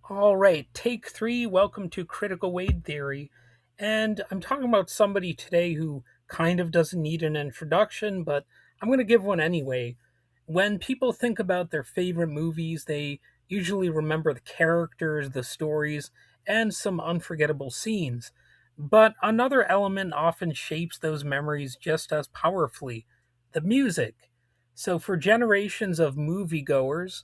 All right, take three. Welcome to Critical Weight Theory. And I'm talking about somebody today who kind of doesn't need an introduction, but I'm going to give one anyway. When people think about their favorite movies, they usually remember the characters, the stories, and some unforgettable scenes. But another element often shapes those memories just as powerfully: the music. So, for generations of moviegoers,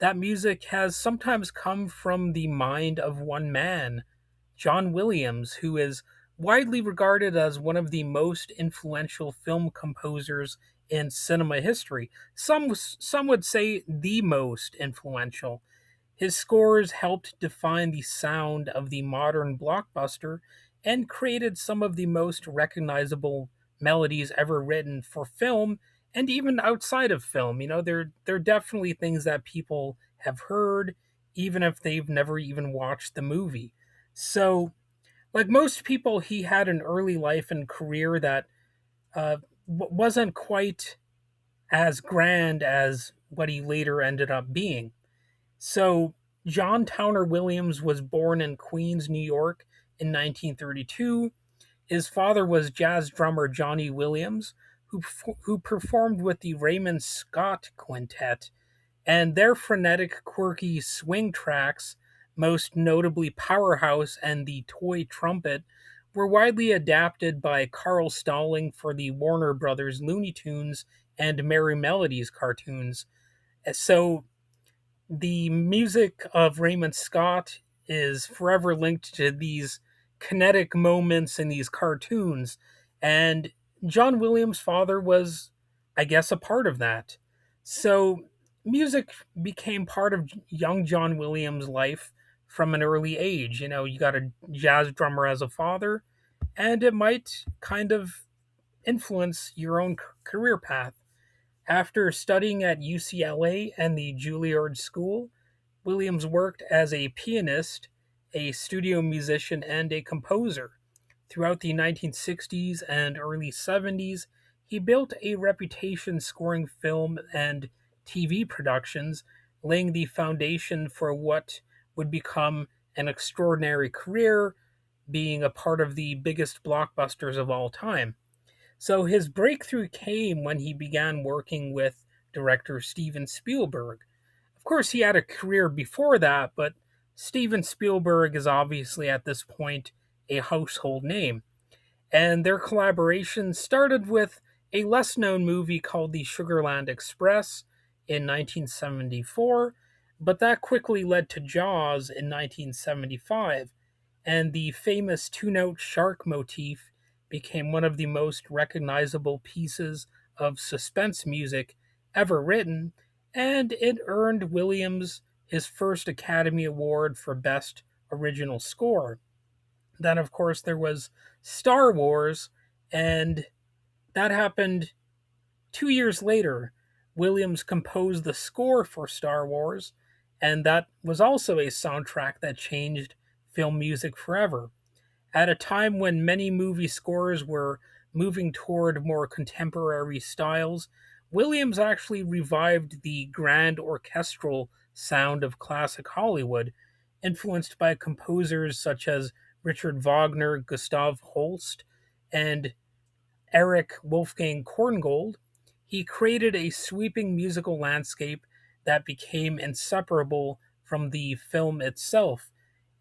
that music has sometimes come from the mind of one man, John Williams, who is widely regarded as one of the most influential film composers in cinema history. Some would say the most influential. His scores helped define the sound of the modern blockbuster and created some of the most recognizable melodies ever written for film and even outside of film. They're definitely things that people have heard even if they've never even watched the movie. So, like most people, he had an early life and career that uh, wasn't quite as grand as what he later ended up being. So, John Towner Williams was born in Queens, New York in 1932. His father was jazz drummer Johnny Williams, who performed with the Raymond Scott Quintet, and their frenetic, quirky swing tracks, most notably Powerhouse and the Toy Trumpet, were widely adapted by Carl Stalling for the Warner Brothers Looney Tunes and Merry Melodies cartoons. So the music of Raymond Scott is forever linked to these kinetic moments in these cartoons. And John Williams' father was, I guess, a part of that. So music became part of young John Williams' life from an early age. You got a jazz drummer as a father, and it might kind of influence your own career path. After studying at UCLA and the Juilliard School, Williams worked as a pianist, a studio musician, and a composer. Throughout the 1960s and early 70s, he built a reputation scoring film and TV productions, laying the foundation for what would become an extraordinary career, being a part of the biggest blockbusters of all time. So his breakthrough came when he began working with director Steven Spielberg. Of course, he had a career before that, but Steven Spielberg is obviously at this point a household name. And their collaboration started with a less known movie called The Sugarland Express in 1974, but that quickly led to Jaws in 1975, and the famous two note shark motif became one of the most recognizable pieces of suspense music ever written, and it earned Williams his first Academy Award for Best Original Score. Then, of course, there was Star Wars, and that happened 2 years later. Williams composed the score for Star Wars, and that was also a soundtrack that changed film music forever. At a time when many movie scores were moving toward more contemporary styles, Williams actually revived the grand orchestral sound of classic Hollywood, influenced by composers such as Richard Wagner, Gustav Holst, and Erich Wolfgang Korngold. He created a sweeping musical landscape that became inseparable from the film itself.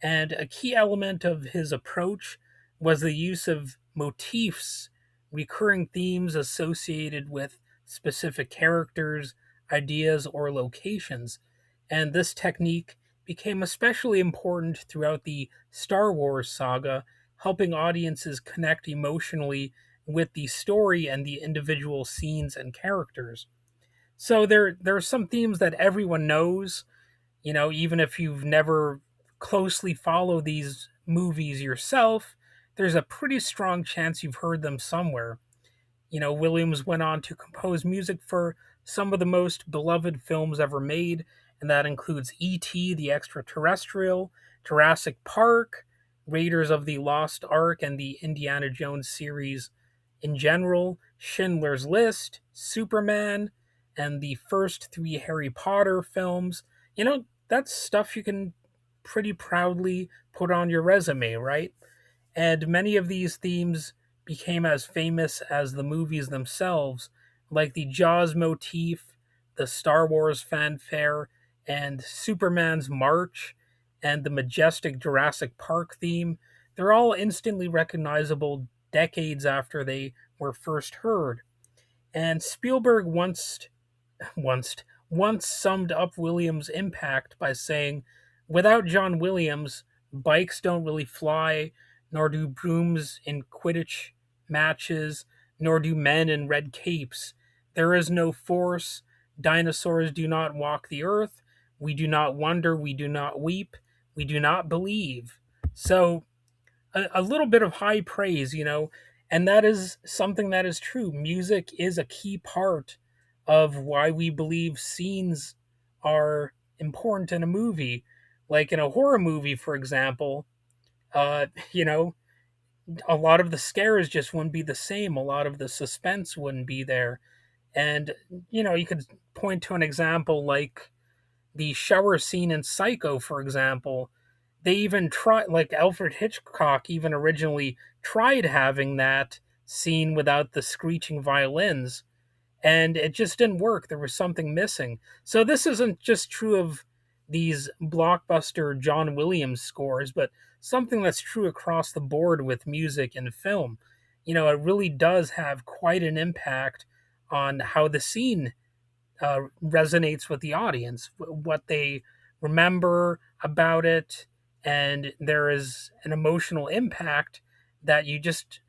And a key element of his approach was the use of motifs, recurring themes associated with specific characters, ideas, or locations. And this technique became especially important throughout the Star Wars saga, helping audiences connect emotionally with the story and the individual scenes and characters. So there are some themes that everyone knows, even if you've never closely followed these movies yourself, there's a pretty strong chance you've heard them somewhere. Williams went on to compose music for some of the most beloved films ever made, and that includes E.T. the Extraterrestrial, Jurassic Park, Raiders of the Lost Ark, and the Indiana Jones series in general, Schindler's List, Superman, and the first three Harry Potter films. That's stuff you can pretty proudly put on your resume, right? And many of these themes became as famous as the movies themselves, like the Jaws motif, the Star Wars fanfare, and Superman's March, and the majestic Jurassic Park theme. They're all instantly recognizable decades after they were first heard. And Spielberg once once summed up Williams' impact by saying, "Without John Williams, bikes don't really fly, nor do brooms in Quidditch matches, nor do men in red capes. There is no force. Dinosaurs do not walk the earth. We do not wonder. We do not weep. We do not believe." So a little bit of high praise, and that is something that is true. Music is a key part of why we believe scenes are important in a movie. Like in a horror movie, for example, uh, you know, a lot of the scares just wouldn't be the same. A lot of the suspense wouldn't be there. And, you could point to an example like the shower scene in Psycho, for example. They even tried, like Alfred Hitchcock even originally tried having that scene without the screeching violins, and it just didn't work. There was something missing. So this isn't just true of these blockbuster John Williams scores, but something that's true across the board with music and film. It really does have quite an impact on how the scene resonates with the audience, what they remember about it, and there is an emotional impact that you just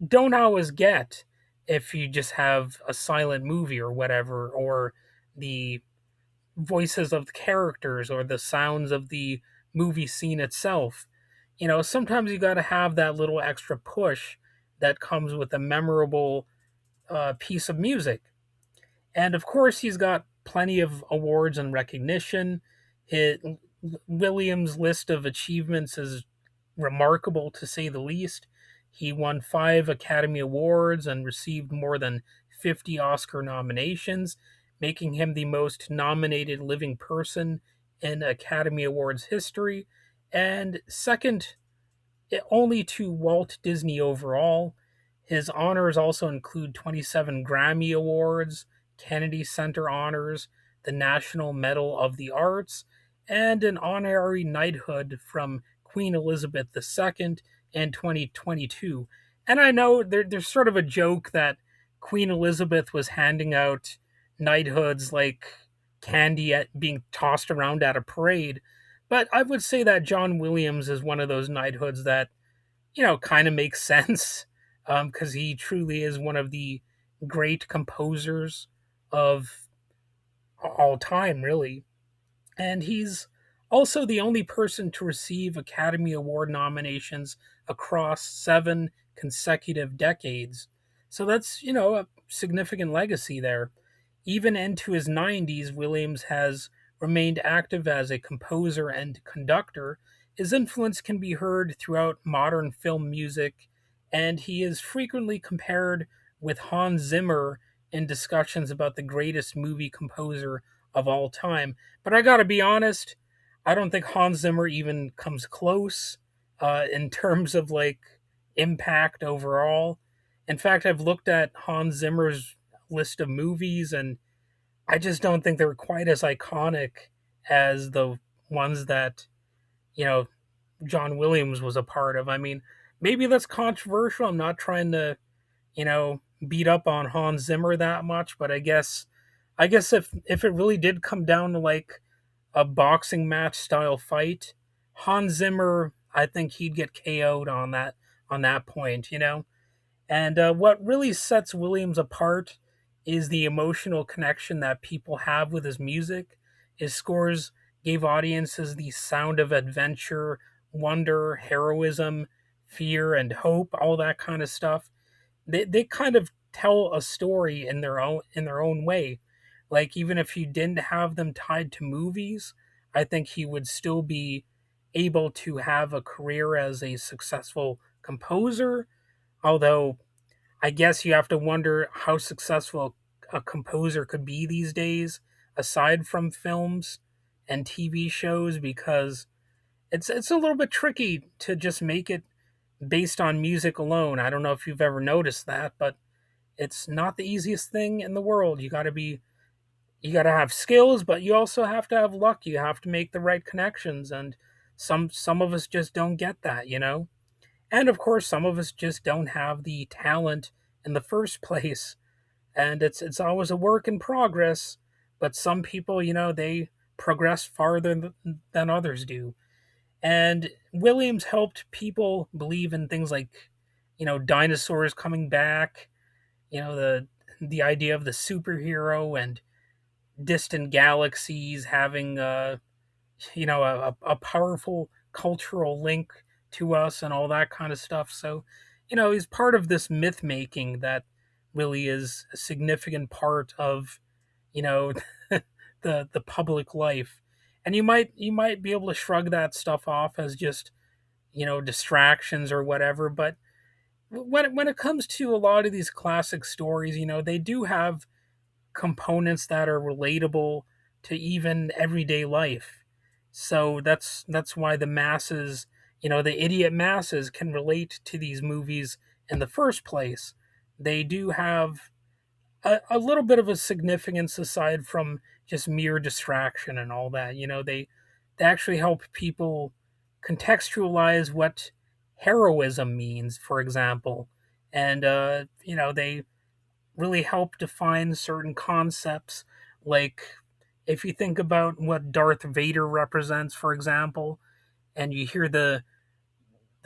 don't always get if you just have a silent movie or whatever, or the voices of the characters or the sounds of the movie scene itself. Sometimes you got to have that little extra push that comes with a memorable piece of music. And of course, he's got plenty of awards and recognition. It, Williams' list of achievements is remarkable to say the least. He won 5 Academy Awards and received more than 50 Oscar nominations, making him the most nominated living person in Academy Awards history, and second only to Walt Disney overall. His honors also include 27 Grammy Awards, Kennedy Center honors, the National Medal of the Arts, and an honorary knighthood from Queen Elizabeth II in 2022. And I know there's sort of a joke that Queen Elizabeth was handing out knighthoods like candy being tossed around at a parade. But I would say that John Williams is one of those knighthoods that, kind of makes sense, because he truly is one of the great composers of all time, really. And he's also the only person to receive Academy Award nominations across 7 consecutive decades. So that's, a significant legacy there. Even into his 90s, Williams has remained active as a composer and conductor. His influence can be heard throughout modern film music, and he is frequently compared with Hans Zimmer in discussions about the greatest movie composer of all time. But I gotta be honest, I don't think Hans Zimmer even comes close in terms of like impact overall. In fact, I've looked at Hans Zimmer's list of movies, and I just don't think they're quite as iconic as the ones that, you know, John Williams was a part of. I mean, maybe that's controversial. I'm not trying to, beat up on Hans Zimmer that much, but I guess if it really did come down to like a boxing match style fight, Hans Zimmer, I think he'd get KO'd on that point. And what really sets Williams apart is the emotional connection that people have with his music. His scores gave audiences the sound of adventure, wonder, heroism, fear, and hope, all that kind of stuff. They kind of tell a story in their own way. Like even if you didn't have them tied to movies, I think he would still be able to have a career as a successful composer. Although I guess you have to wonder how successful a composer could be these days, aside from films and TV shows, because it's a little bit tricky to just make it based on music alone. I don't know if you've ever noticed that, but it's not the easiest thing in the world. You got to have skills, but you also have to have luck. You have to make the right connections, and some of us just don't get that, you know? And of course, some of us just don't have the talent in the first place, and it's always a work in progress, but some people, you know, they progress farther than others do. And Williams helped people believe in things like, you know, dinosaurs coming back, you know, the idea of the superhero and distant galaxies having you know, a powerful cultural link to us and all that kind of stuff. So, you know, he's part of this myth making that really is a significant part of, you know, the public life. And you might be able to shrug that stuff off as just, you know, distractions or whatever, but when it comes to a lot of these classic stories, you know, they do have components that are relatable to even everyday life. So that's why the masses, you know, the idiot masses can relate to these movies in the first place. They do have a little bit of a significance aside from just mere distraction and all that. You know, they actually help people contextualize what heroism means, for example. And you know, they really help define certain concepts. Like, if you think about what Darth Vader represents, for example, and you hear the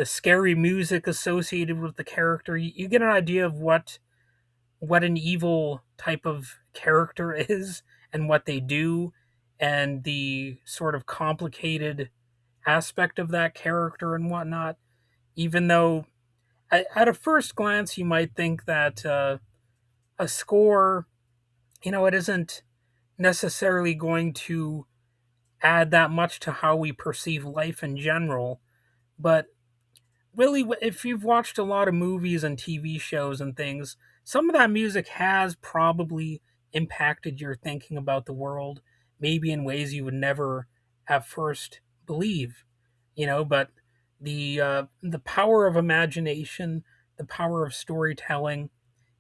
scary music associated with the character, you get an idea of what an evil type of character is and what they do, and the sort of complicated aspect of that character and whatnot. Even though, at a first glance, you might think that a score, you know, it isn't necessarily going to add that much to how we perceive life in general. But really, if you've watched a lot of movies and TV shows and things, some of that music has probably impacted your thinking about the world, maybe in ways you would never at first believe, you know. But the power of imagination, the power of storytelling,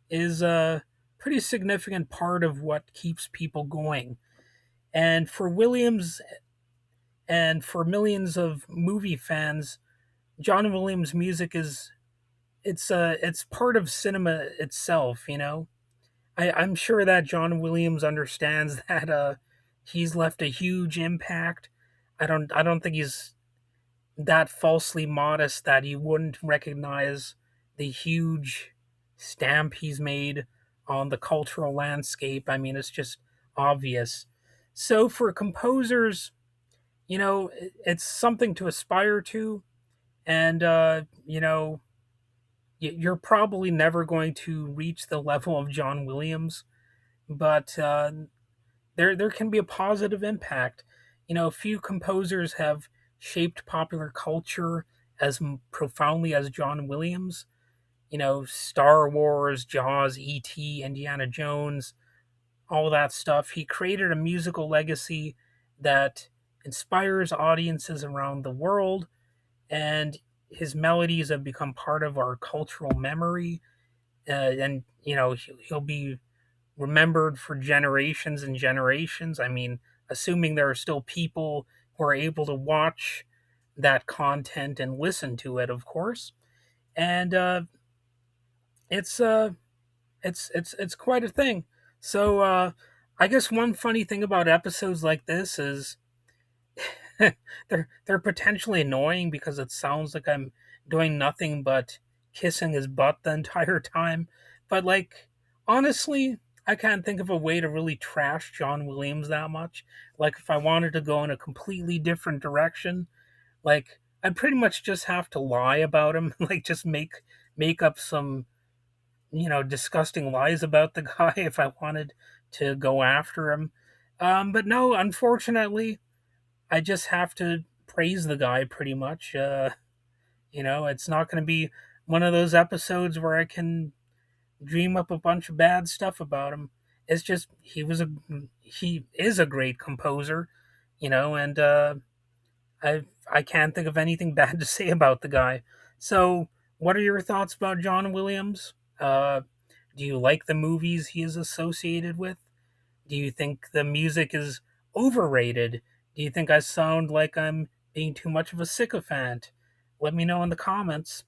is a pretty significant part of what keeps people going. And for Williams and for millions of movie fans, John Williams' music is it's part of cinema itself. You know, I'm sure that John Williams understands that he's left a huge impact. I don't think he's that falsely modest that he wouldn't recognize the huge stamp he's made on the cultural landscape. I mean, it's just obvious. So for composers, you know, it's something to aspire to, and you know, you're probably never going to reach the level of John Williams, but there can be a positive impact. You know, few composers have shaped popular culture as profoundly as John Williams. You know, Star Wars, Jaws, E.T., Indiana Jones, all that stuff. He created a musical legacy that inspires audiences around the world, and his melodies have become part of our cultural memory. And, you know, he'll be remembered for generations and generations. I mean, assuming there are still people who are able to watch that content and listen to it, of course. And it's it's quite a thing. So I guess one funny thing about episodes like this is they're potentially annoying because it sounds like I'm doing nothing but kissing his butt the entire time. But like, honestly, I can't think of a way to really trash John Williams that much. Like, if I wanted to go in a completely different direction, like, I'd pretty much just have to lie about him, like just make up some, you know, disgusting lies about the guy if I wanted to go after him. But no, unfortunately, I just have to praise the guy pretty much. You know, it's not going to be one of those episodes where I can dream up a bunch of bad stuff about him. It's just he is a great composer, you know, and I can't think of anything bad to say about the guy. So, what are your thoughts about John Williams? Do you like the movies he is associated with? Do you think the music is overrated? Do you think I sound like I'm being too much of a sycophant? Let me know in the comments.